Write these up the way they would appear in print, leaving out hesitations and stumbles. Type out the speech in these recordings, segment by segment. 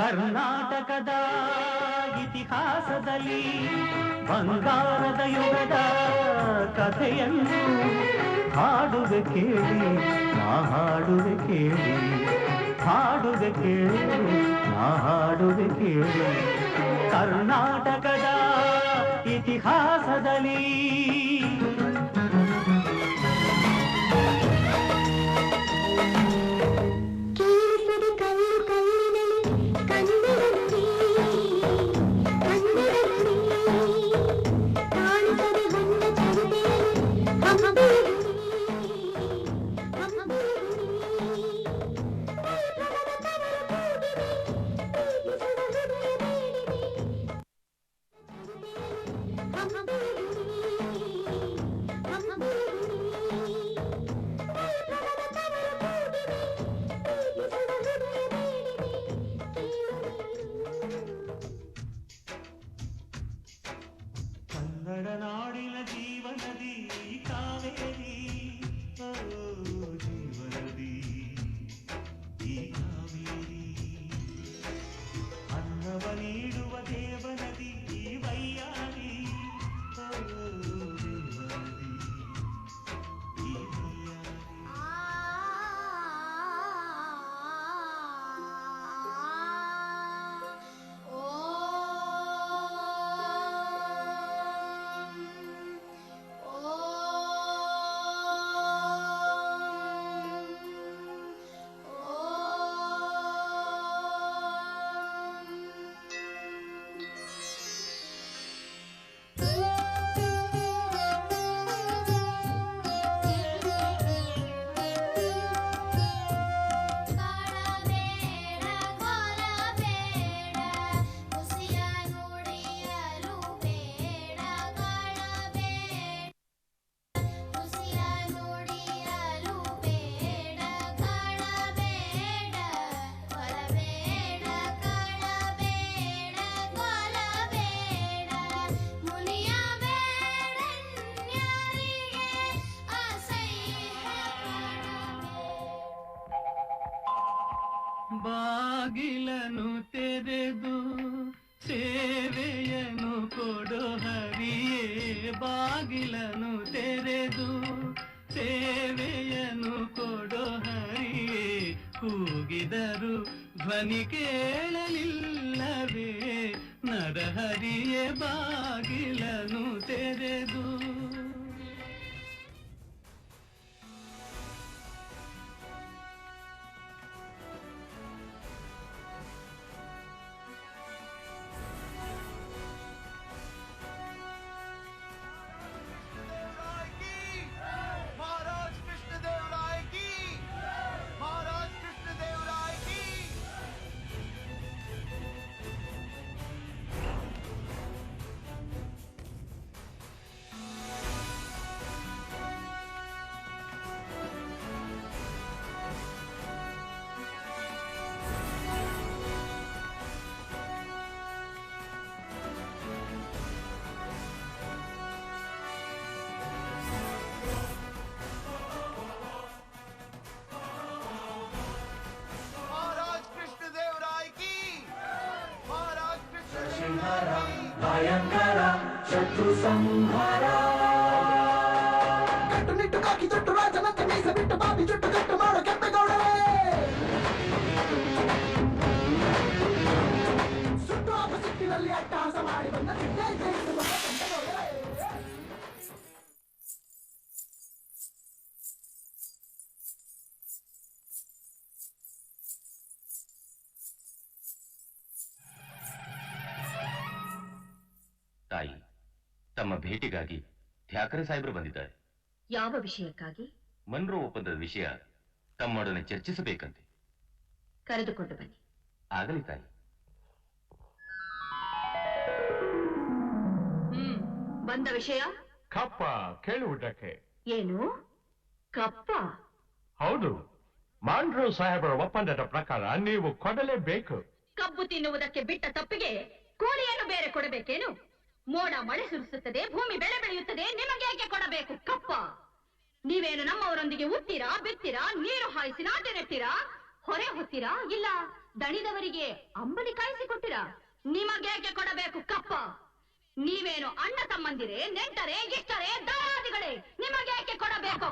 ಕರ್ನಾಟಕದ ಇತಿಹಾಸದಲ್ಲಿ ಬಂಗಾರದ ಯುಗದ ಕಥೆಯನ್ನು ಹಾಡುವೆ ಕೇಳಿ, ನಾ ಹಾಡುವೆ ಕೇಳಿ, ಹಾಡುವೆ ಕೇಳಿ, ನಾ ಹಾಡುವೆ ಕೇಳಿ. ಕರ್ನಾಟಕದ ಇತಿಹಾಸದಲ್ಲಿ ಕನ್ನಡ ನಾಡಿನ ಜೀವನದಿ ಕಾವೇರಿ, ಜೀವನದಿ ಈ ಕಾವೇರಿ. ಅನ್ನವ ನೀಡುವ ದೇವನದಿ ವೈಯಾರಿ, ದೇವನದಿ ಈ ವೈಯಾರಿ. ಬಾಗಿಲನು ತೆರೆದು ಸೇವೆಯನು ಕೊಡು ಹರಿಯೇ, ಬಾಗಿಲನು ತೆರೆದು ಸೇವೆಯನು ಕೊಡು ಹರಿಯೇ. ಕೂಗಿದರು ಧ್ವನಿ ಕೇಳಲಿಲ್ಲವೇ, ನರಹರಿಯೇ ಬಾಗಿಲನು ತೆರೆದು. ಭಯಂಕರ ಶತ್ರು ಸಂಹಾರ. ಕಟ್ಟುನಿಟ್ಟು ಕಾಕಿ ಜೊಟ್ಟು ರಾಜನಂತೆ ಮೀಸ ಬಿಟ್ಟು ಬಾಬಿ ಜುಟ್ಟು ಕಟ್ಟು ಮಾಡೋ ಕೆಂಪೇಗೌಡರೇ. ಸುಟ್ಟು ಅಪಸಿಟ್ಟಿನಲ್ಲಿ ಅಟ್ಟಹಾಸ ಮಾಡಿ ಬಂದ ಕೆಂಪೇಗೌಡರೇ. ತಾಯಿ, ತಮ್ಮ ಭೇಟಿಗಾಗಿ ಠಾಕರೆ ಸಾಹೇಬರು ಬಂದಿದ್ದಾರೆ. ಯಾವ ವಿಷಯಕ್ಕಾಗಿ? ಮನ್ರೋ ಒಪ್ಪಂದದ ವಿಷಯ ತಮ್ಮೊಡನೆ ಚರ್ಚಿಸಬೇಕಂತೆ. ಕರೆದುಕೊಂಡು ಬನ್ನಿ. ಆಗಲಿ ತಾಯಿ. ಬಂದ ವಿಷಯ ಕಪ್ಪ ಕೇಳುವುದಕ್ಕೆ. ಏನು ಕಪ್ಪ? ಹೌದು, ಮಾನ್ರೋ ಸಾಹೇಬರ ಒಪ್ಪಂದದ ಪ್ರಕಾರ ನೀವು ಕೊಡಲೇಬೇಕು. ಕಬ್ಬು ತಿನ್ನುವುದಕ್ಕೆ ಬಿಟ್ಟ ತಪ್ಪಿಗೆ ಕೂಲಿಯನ್ನು ಬೇರೆ ಕೊಡಬೇಕೇನು? ಮೋಡ ಮಳೆ ಸುರಿಸುತ್ತದೆ, ಭೂಮಿ ಬೆಳೆ ಬೆಳೆಯುತ್ತದೆ, ನಿಮಗೆ ಏಕೆ ಕೊಡಬೇಕು ಕಪ್ಪ? ನೀವೇನು ನಮ್ಮವರೊಂದಿಗೆ ಉತ್ತೀರಾ, ಬಿತ್ತೀರಾ, ನೀರು ಹಾಯಿಸಿ ನಾಟಿ ನೆಡ್ತೀರಾ, ಹೊರೆ ಹೊತ್ತೀರಾ, ಇಲ್ಲ ದಣಿದವರಿಗೆ ಅಂಬಲಿ ಕಾಯಿಸಿಕೊಟ್ಟಿರ ನಿಮಗೇಕೆ ಕೊಡಬೇಕು ಕಪ್ಪ? ನೀವೇನು ಅಣ್ಣ ತಮ್ಮಂದಿರೇ, ನೆಂಟರೇ, ಇಷ್ಟರೇ, ದಾಯಾದಿಗಳೇ? ನಿಮಗೇಕೆ ಕೊಡಬೇಕು?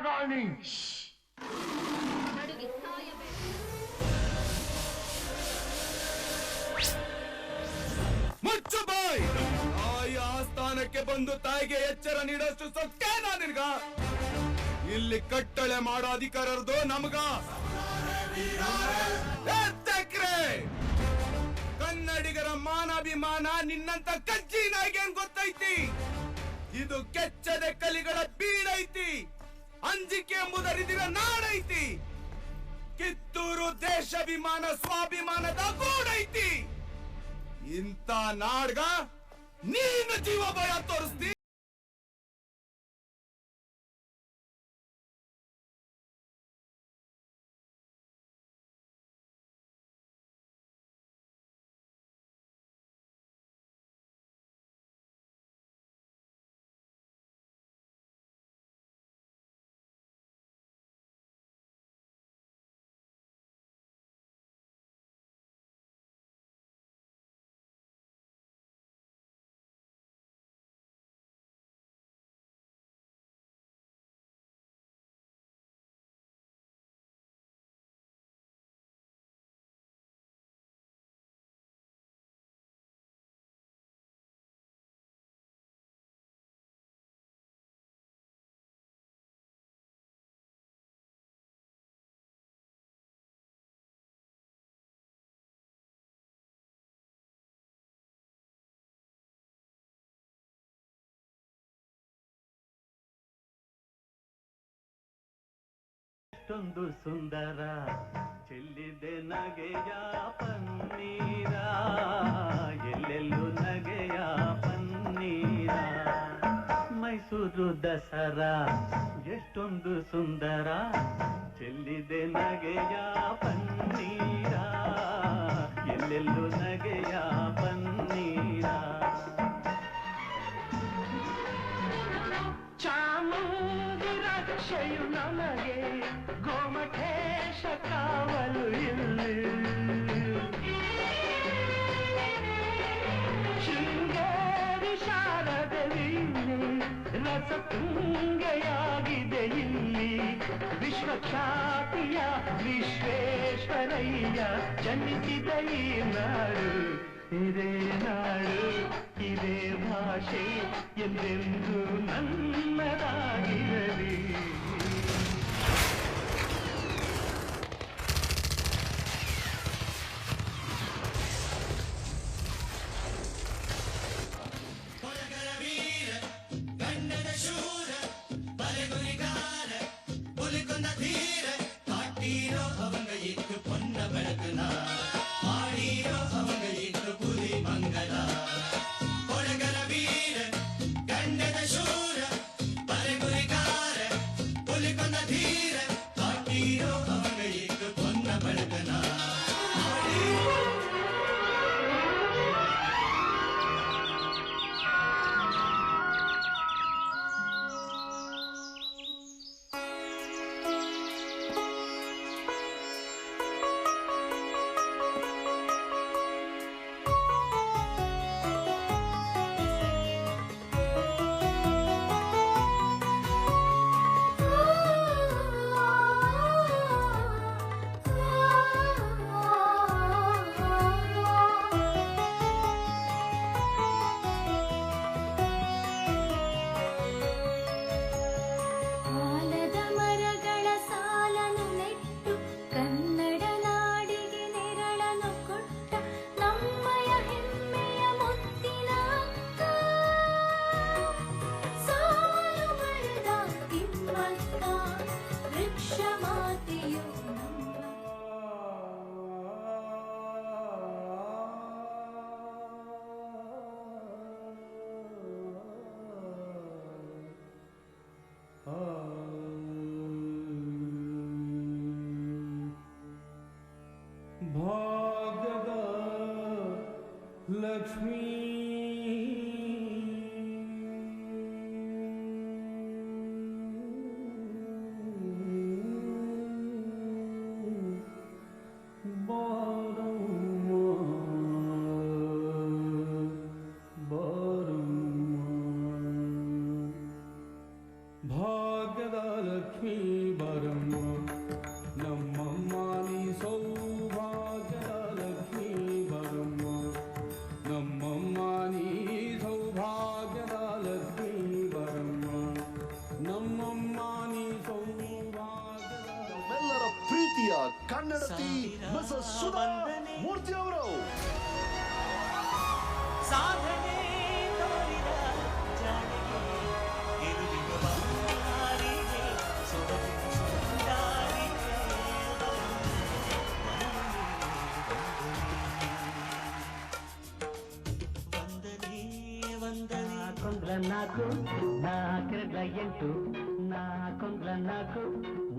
ರಾಣಿ ನಡುಗಿ ಸಾಯಬೇಕು. ಮುಚ್ಚು ಬಾಯ್! ತಾಯಿ ಆಸ್ಥಾನಕ್ಕೆ ಬಂದು ತಾಯಿಗೆ ಎಚ್ಚರ ನೀಡೋಷ್ಟು ಸೊಕ್ಕೇನಾ ನಿನ್ಗ? ಇಲ್ಲಿ ಕಟ್ಟಳೆ ಮಾಡೋ ಅಧಿಕಾರದ್ದು ನಮಗ. ಕನ್ನಡಿಗರ ಮಾನಾಭಿಮಾನ ನಿನ್ನಂತ ಕಜ್ಜಿ ನಾಯಿಗೇನ್ ಗೊತ್ತೈತಿ? ಇದು ಕೆಚ್ಚದೆ ಕಲಿಗಳ ಬೀಡೈತಿ. ಅಂಜಿಕೆ ಎಂಬುದರಿದಿರ ನಾಡೈತಿ. ಕಿತ್ತೂರು ದೇಶಾಭಿಮಾನ ಸ್ವಾಭಿಮಾನದ ಗೂಡೈತಿ. ಇಂಥ ನಾಡ್ಗ ನೀನು ಜೀವ ಭಯ ತೋರಿಸ್ತಿ. ಎಷ್ಟೊಂದು ಸುಂದರ ಚೆಲ್ಲಿದೆ ನಗೆಯ ಪನ್ನೀರ, ಎಲ್ಲೆಲ್ಲೂ ನಗೆಯ ಪನ್ನೀರ. ಮೈಸೂರು ದಸರಾ ಎಷ್ಟೊಂದು ಸುಂದರ ಚೆಲ್ಲಿದೆ ನಗೆಯ ಪನ್ನೀರ, ಎಲ್ಲೆಲ್ಲೂ ನಗೆಯ ಪನ್ನೀರ. ಚಾಮುಂಡಿ ರಕ್ಷೆಯು ನಮಗೆ ಗೋಮಠೇಶ ಕಾವಲು ಇಲ್ಲಿ. ಶೃಂಗೇರಿ ಶಾರದೆ ವೀಣೆ ರಸತುಂಗೆಯಾಗಿದೆ ಇಲ್ಲಿ. ವಿಶ್ವಖ್ಯಾತಿಯ ವಿಶ್ವೇಶ್ವರಯ್ಯ ಜನಿಸಿದ ಈ ನಾಡು, ಇದೇ ನಾಡು ಇದೇ ಭಾಷೆ ಎಂದೆಂದು ನನ್ನದಾಗಿರಲಿ. ಭಾಗ್ಯದ ಲಕ್ಷ್ಮೀ ಕನ್ನಡತಿ ಮಿಸಸ್ ಸುಧಾ ಮೂರ್ತಿ ಅವರು. ಸಾಧನೆ ತೋರಿದ ಜಾಣಿಗೆ ಗೆಲುವಿನ ಬಾರಿಗೆ ಸೊಬಗಿನ ಸುಂದಾರಿಗೆ ವಂದನೆ ವಂದನೆ ಕೊಂಗ್ಲ ನಾಲ್ಕು ನಾಲ್ಕೆರಡ್ಲ ಎಂಟು ನಾಲ್ಕೊಂಗ್ಲ ನಾಲ್ಕು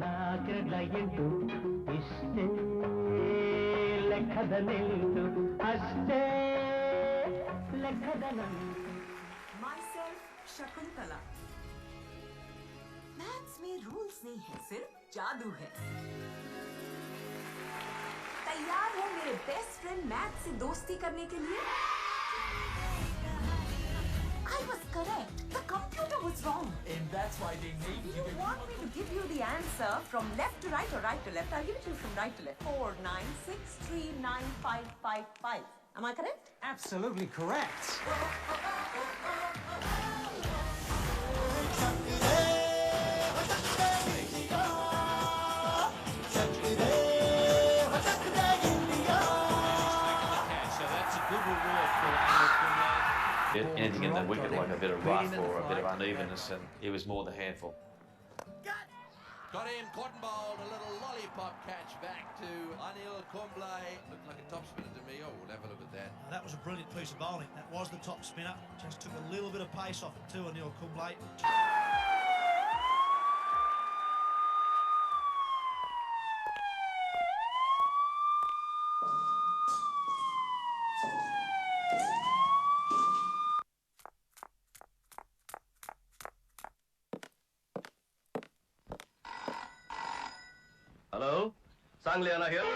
ನಾಲ್ಕೆರಡ್ಲ ಎಂಟು ಇಷ್ಟೇ ಲೆಕ್ಕದ ನಿಂತು ಅಷ್ಟೇ ಲೆಕ್ಕದ ನಂಟು. Myself शकुंतला. मैथ्स में रूल्स नहीं है, सिर्फ जादू है. तैयार हो मेरे बेस्ट फ्रेंड मैथ्स से दोस्ती करने के लिए? I was correct. The computer was wrong. And that's why they made You want me to give you the answer from left to right or right to left? I'll give it to you from right to left. 496395555. Am I correct? Absolutely correct. Anything in the wicket like a bit of rough or a bit of unevenness, and he was more the handful. Got him, cotton bowled, a little lollipop catch back to Anil Kumble. Looked like a top spinner to me. Oh, we'll have a look at that. That was a brilliant piece of bowling. That was the top spinner. Just took a little bit of pace off it too, Anil Kumble. Hello, Sangliana here.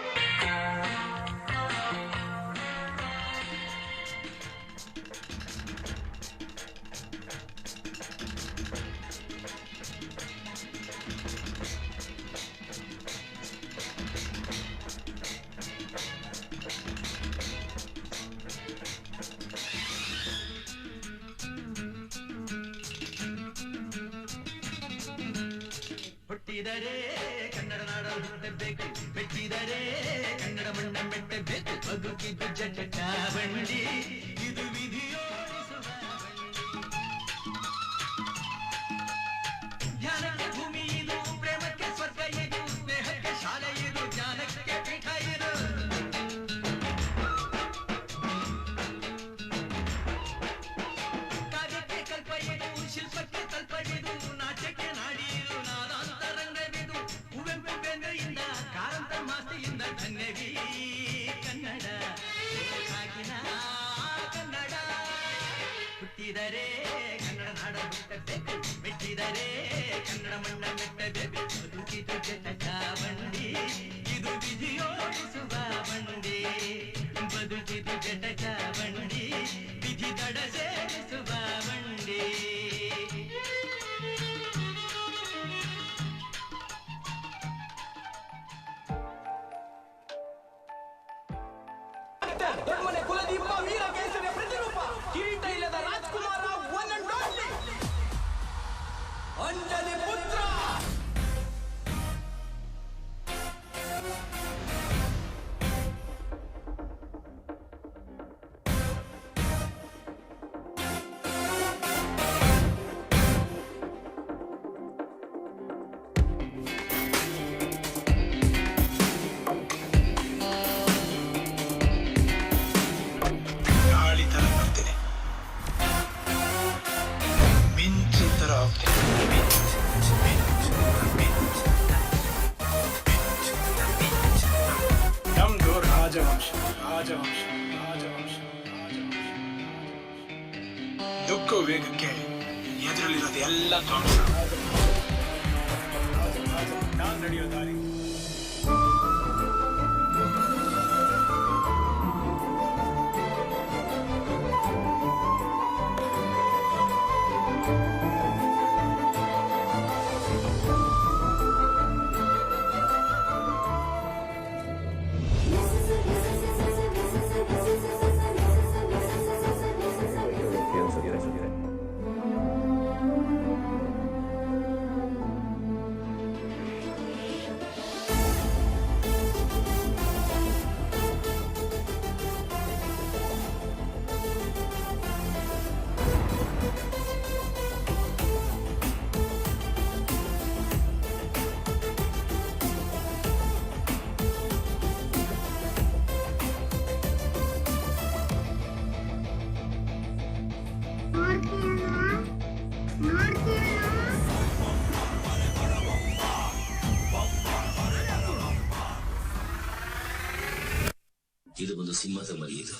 ಹುಟ್ಟಿದರೆ ಕನ್ನಡ ನಾಡಲು ಹುಟ್ಟಬೇಕು, ಬೆಟ್ಟಿದರೆ ಕನ್ನಡ ಮಣ್ಣ ಮೆಟ್ಟಬೇಕು, ಬದುಕಿದ್ದು ಜಟ ಬಂಡಿ ಇದು ವಿಧಿಯೋಡಿಸುವ ಧ್ಯಾನಕ್ಕೆ ಭೂಮಿ ಇದು, ಪ್ರೇಮಕ್ಕೆ ಸ್ವರ್ಗ ಇದು, ಸ್ನೇಹಕ್ಕೆ ಶಾಲೆ ಇದು, ಜ್ಞಾನಕ್ಕೆ ಪೀಠ ಇದು. ಕಾವ್ಯಕ್ಕೆ ಕಲ್ಪ ಇದು, ಶಿಲ್ಪಕ್ಕೆ ಕಲ್ಪ ಇದು, ನಾಟ್ಯಕ್ಕೆ ನಾಡಿ ಇದು, ನಾದಾಂತರಂಗವಿದು, ಕುವೆಂಪು ಬೆಂದೆಯಿಂದ ಕಾರಂತ ಮಾಸ್ತಿಯಿಂದ ಧನ್ಯವೀ ಕನ್ನಡ, ಸಾಗಿನ ಕನ್ನಡ. ಹುಟ್ಟಿದರೆ ಕನ್ನಡ ನಾಡ ಹುಟ್ಟಬೇಕು, ಮೆಟ್ಟಿದರೆ ಕನ್ನಡ ಮಣ್ಣ ಮೆಟ್ಟಬೇಕು, ಬದುಕಿದು ಜಟ ಬಂಡಿ ಇದು ವಿಧಿಯೋಡಿಸುವ ಬಂಡಿ, ಬದುಕಿದು ಜಟ ಬಂಡಿ ವಿಧಿ ದಡ ಸೇರಿಸುವ ಬಂಡಿ. ದೊಡ್ಡಮನೆ ಕುಲದೀಪ ವೀರಕೇಸರಿಯ ಪ್ರತಿರೂಪ, ಕಿರೀಟ ಇಲ್ಲದ Rajkumar, one and only Anjali ಪುತ್ರ. ಗಾಳಿ ತರ ಬರ್ತೀನಿ, ಮಿಂಚು ತರ ಹೋಗ್ತೀನಿ. ನಮ್ದು ರಾಜವಂಶ ರಾಜವಂಶ ರಾಜವಂಶ ರಾಜವಂಶ. ದುಃಖ ವೇಗಕ್ಕೆ ಎದುರಲ್ಲಿರೋದು ಎಲ್ಲ ಧ್ವಂಸ. ನಾನು ನಡೆಯೋ ದಾರಿ ಇದು ಒಂದು ಸಿಂಹದ ಮರಿ. ಇದು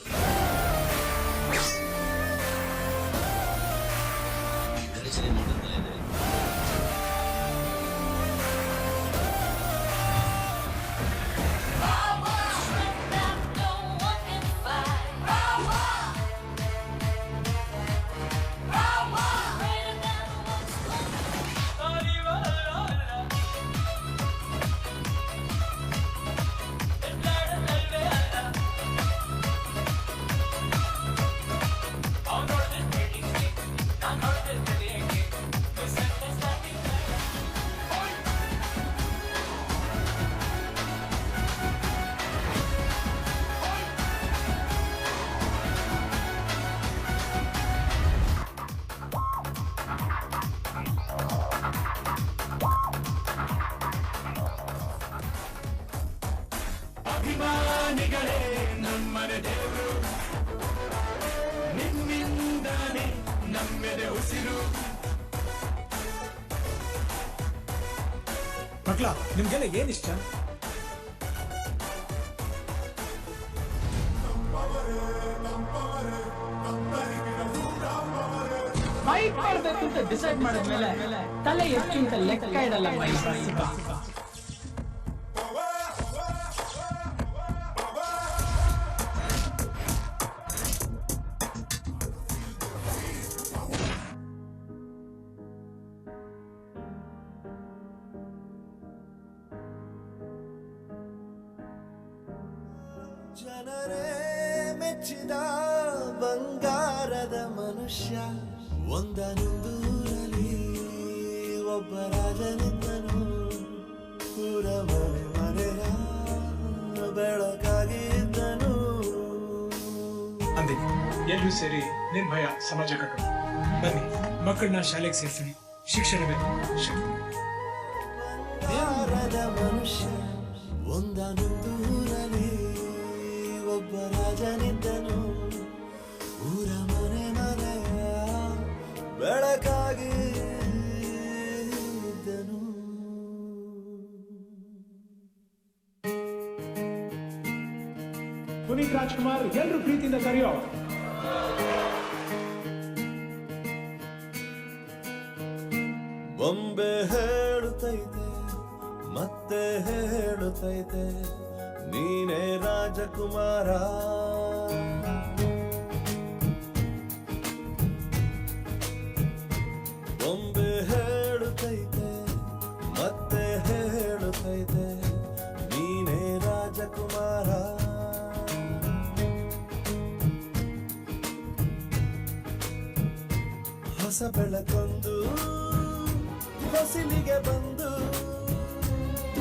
ಗರ್ಜನೆ ಮಾಡುತ್ತಲೇ ಇದೆ. ಅಭಿಮಾನಿಗಳೇ ನಮ್ಮನೆ ದೇವರು, ನಿಮ್ಮಿಂದಾನೆ ನಮ್ಮೆದೆ ಉಸಿರು. ಮಕ್ಳ, ನಿಮ್ಗೆಲ್ಲ ಏನ್ ಇಷ್ಟ? ಫೈಟ್ ಮಾಡ್ಬೇಕು ಅಂತ ಡಿಸೈಡ್ ಮಾಡಿದ್ಮೇಲೆ ತಲೆ ಹೆಚ್ಚಿಂತ ಲೆಕ್ಕ ಇಡಲ್ಲ ಮೈಸೂರು. ಜನರೇ ಮೆಚ್ಚಿದ ಬಂಗಾರದ ಮನುಷ್ಯ, ಒಂದನೊಂದೂರಲ್ಲಿ ಒಬ್ಬ ರಾಜನಿದ್ದನು. ಊರ ಮನೆ ಮನೆಯ ಬೆಳಕಾಗಿದ್ದನು. ಅಂದೆ ಎಲ್ಲರೂ ಸೇರಿ ನಿರ್ಭಯ ಸಮಾಜ ಕಟ್ಟೋಣ. ಬನ್ನಿ, ಮಕ್ಕಳನ್ನ ಶಾಲೆಗೆ ಸೇರಿಸಿ. ಶಿಕ್ಷಣವೇ ಶಕ್ತಿ. ಬಂಗಾರದ ಮನುಷ್ಯ, ಒಂದನೊಂದೂರಲ್ಲಿ ಒಬ್ಬ ರಾಜನಿದ್ದನು. ಊರ ಮನೆ ಮನೆಯ ಬೆಳಕಾಗಿ ಇದ್ದನು. ಪುನೀತ್ ರಾಜ್ಕುಮಾರ್ ಎಲ್ಲರೂ ಪ್ರೀತಿಯಿಂದ ಕರೆಯೋ. ಬೊಂಬೆ ಹೇಳುತ್ತೈತೆ ಮತ್ತೆ ಹೇಳುತ್ತೈತೆ, ನೀನೇ ರಾಜಕುಮಾರ. ಬೊಂಬೆ ಹೇಳುತ್ತೈತೆ ಮತ್ತೆ ಹೇಳುತ್ತೈತೆ, ನೀನೇ ರಾಜಕುಮಾರ. ಹೊಸ ಬೆಳಕೊಂದು ಹೊಸಿಲಿಗೆ ಬಂದು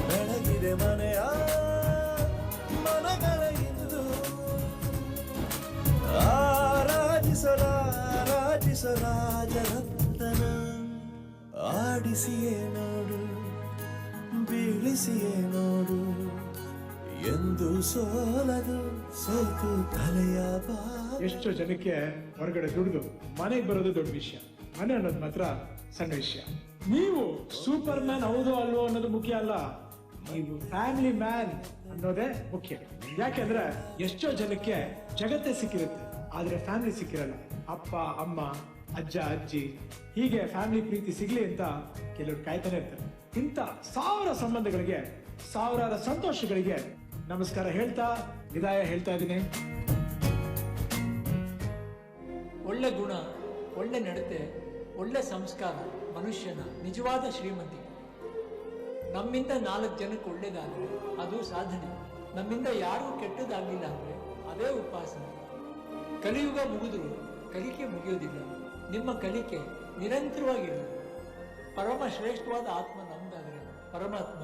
ಬೆಳಗಿದೆ ಮನೆಯ ಮನಗಳ ಇಂದು. ರಾಜರತ್ನ ಆಡಿಸಿಯೇ ನೋಡು, ಬೀಳಿಸಿಯೇ ನೋಡು, ಎಂದು ಸೋಲದು ಸೋತು ತಲೆಯ ಬಾ. ಎಷ್ಟೋ ಜನಕ್ಕೆ ಹೊರಗಡೆ ದುಡಿದು ಮನೆಗೆ ಬರೋದು ದೊಡ್ಡ ವಿಷಯ, ಮನೆ ಅನ್ನೋದು ಮಾತ್ರ ಸಣ್ಣ ವಿಷಯ. ನೀವು ಸೂಪರ್ ಮ್ಯಾನ್ ಹೌದು ಅಲ್ವೋ ಅನ್ನೋದು ಮುಖ್ಯ ಅಲ್ಲ, ನೀವು ಫ್ಯಾಮಿಲಿ ಮ್ಯಾನ್ ಅನ್ನೋದೇ ಮುಖ್ಯ. ಯಾಕೆಂದ್ರೆ ಎಷ್ಟೋ ಜನಕ್ಕೆ ಜಗತ್ತೇ ಸಿಕ್ಕಿರುತ್ತೆ, ಆದ್ರೆ ಫ್ಯಾಮಿಲಿ ಸಿಕ್ಕಿರಲ್ಲ. ಅಪ್ಪ ಅಮ್ಮ ಅಜ್ಜ ಅಜ್ಜಿ ಹೀಗೆ ಫ್ಯಾಮಿಲಿ ಪ್ರೀತಿ ಸಿಗ್ಲಿ ಅಂತ ಕೆಲವರು ಕಾಯ್ತಾನೆ ಇರ್ತಾರೆ. ಇಂಥ ಸಾವಿರ ಸಂಬಂಧಗಳಿಗೆ, ಸಾವಿರಾರು ಸಂತೋಷಗಳಿಗೆ ನಮಸ್ಕಾರ ಹೇಳ್ತಾ ವಿದಾಯ ಹೇಳ್ತಾ ಇದ್ದೀನಿ. ಒಳ್ಳೆ ಗುಣ, ಒಳ್ಳೆ ನಡತೆ, ಒಳ್ಳೆ ಸಂಸ್ಕಾರ ಮನುಷ್ಯನ ನಿಜವಾದ ಶ್ರೀಮಂತಿಕೆ. ನಮ್ಮಿಂದ 4 ಜನಕ್ಕೆ ಒಳ್ಳೇದಾದರೆ ಅದು ಸಾಧನೆ. ನಮ್ಮಿಂದ ಯಾರೂ ಕೆಟ್ಟದಾಗಲಿಲ್ಲ ಅಂದರೆ ಅದೇ ಉಪಾಸನೆ. ಕಲಿಯುಗ ಮುಗಿದ್ರು ಕಲಿಕೆ ಮುಗಿಯೋದಿಲ್ಲ. ನಿಮ್ಮ ಕಲಿಕೆ ನಿರಂತರವಾಗಿರಲಿ. ಪರಮ ಶ್ರೇಷ್ಠವಾದ ಆತ್ಮ ನಮ್ದಾದರೆ ಪರಮಾತ್ಮ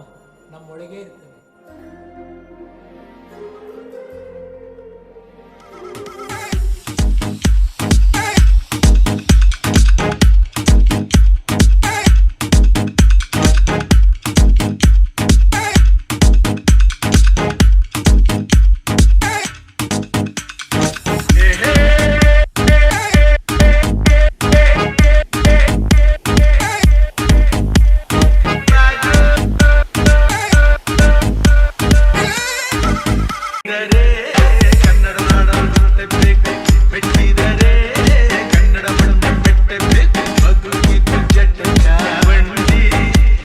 ನಮ್ಮೊಳಗೇ ಇರ್ತಾನೆ. रे